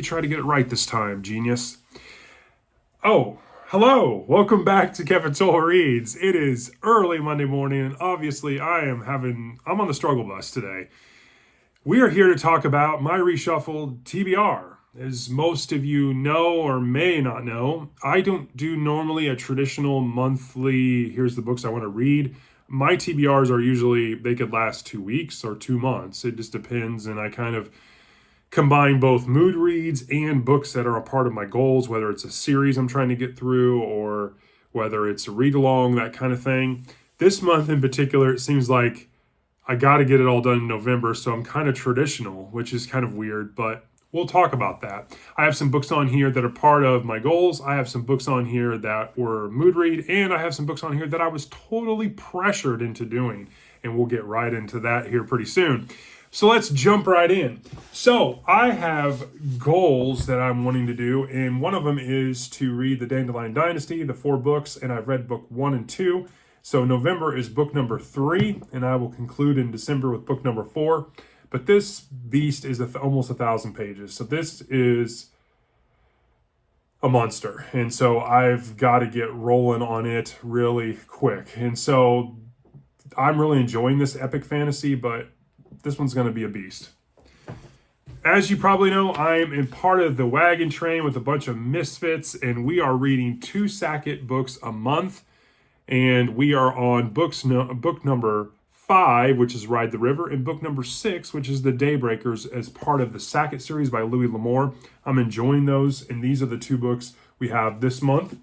try to get it right this time, genius. Oh, hello. Welcome back to Kevin Toll Reads. It is early Monday morning, and obviously I'm on the struggle bus today. We are here to talk about my reshuffled TBR. As most of you know or may not know, I don't do normally a traditional monthly, here's the books I want to read. My TBRs are usually, they could last 2 weeks or 2 months. It just depends, and I kind of combine both mood reads and books that are a part of my goals, whether it's a series I'm trying to get through or whether it's a read along, that kind of thing. This month in particular, it seems like I got to get it all done in November, so I'm kind of traditional, which is kind of weird, but we'll talk about that. I have some books on here that are part of my goals. I have some books on here that were mood read, and I have some books on here that I was totally pressured into doing, and we'll get right into that here pretty soon. So let's jump right in. So I have goals that I'm wanting to do, and one of them is to read the Dandelion Dynasty, the 4 books, and I've read book 1 and 2. So November is book number 3, and I will conclude in December with book number 4. But this beast is almost 1,000 pages. So this is a monster. And so I've got to get rolling on it really quick. And so I'm really enjoying this epic fantasy, but this one's going to be a beast. As you probably know, I'm in part of the wagon train with a bunch of Misfits, and we are reading 2 Sackett books a month. And we are on book number 5, which is Ride the River, and book number 6, which is The Daybreakers, as part of the Sackett series by Louis L'Amour. I'm enjoying those, and these are the 2 books we have this month.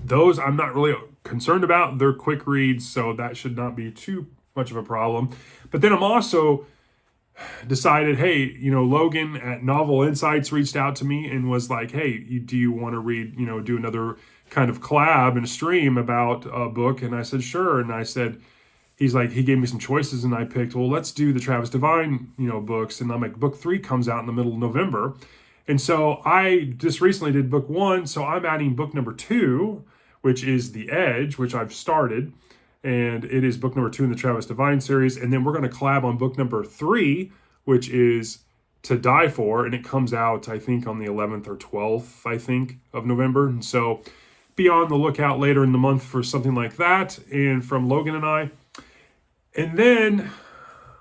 Those I'm not really concerned about. They're quick reads, so that should not be too much of a problem. But then I'm also decided, hey, Logan at Novel Insights reached out to me and was like, hey, do you want to read, do another kind of collab and stream about a book? And I said, sure. And I said, he gave me some choices, and I picked, well, let's do the Travis Devine, books. And I'm like, book 3 comes out in the middle of November. And so I just recently did book 1. So I'm adding book number 2, which is The Edge, which I've started. And it is book number 2 in the Travis Devine series. And then we're going to collab on book number 3, which is To Die For. And it comes out, I think, on the 11th or 12th, I think, of November. And so be on the lookout later in the month for something like that. And from Logan and I. And then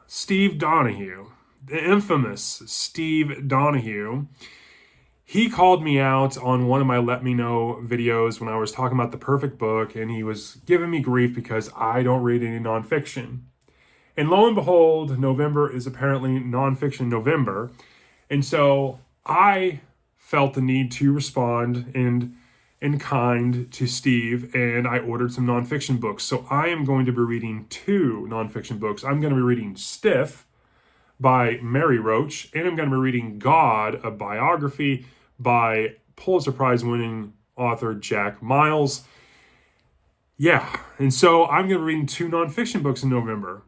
Steve Donahue, the infamous Steve Donahue, he called me out on one of my Let Me Know videos when I was talking about the perfect book, and he was giving me grief because I don't read any nonfiction. And lo and behold, November is apparently nonfiction November. And so I felt the need to respond in kind to Steve, and I ordered some nonfiction books. So I am going to be reading 2 nonfiction books. I'm going to be reading Stiff by Mary Roach, and I'm going to be reading God, a biography by Pulitzer Prize winning author Jack Miles. Yeah, and so I'm going to be reading 2 nonfiction books in November,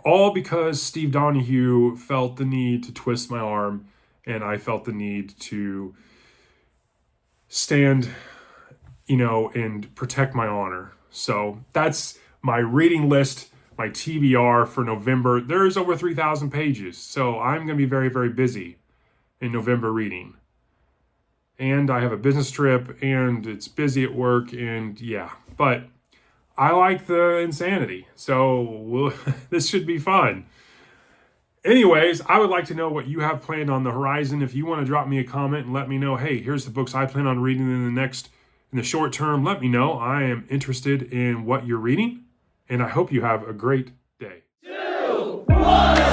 all because Steve Donahue felt the need to twist my arm, and I felt the need to stand, and protect my honor. So that's my reading list, my TBR for November. There's over 3,000 pages, so I'm going to be very, very busy in November reading. And I have a business trip, and it's busy at work, and yeah. But I like the insanity, so this should be fun. Anyways, I would like to know what you have planned on the horizon. If you want to drop me a comment and let me know, hey, here's the books I plan on reading in the short term, let me know. I am interested in what you're reading, and I hope you have a great day. 2, 1.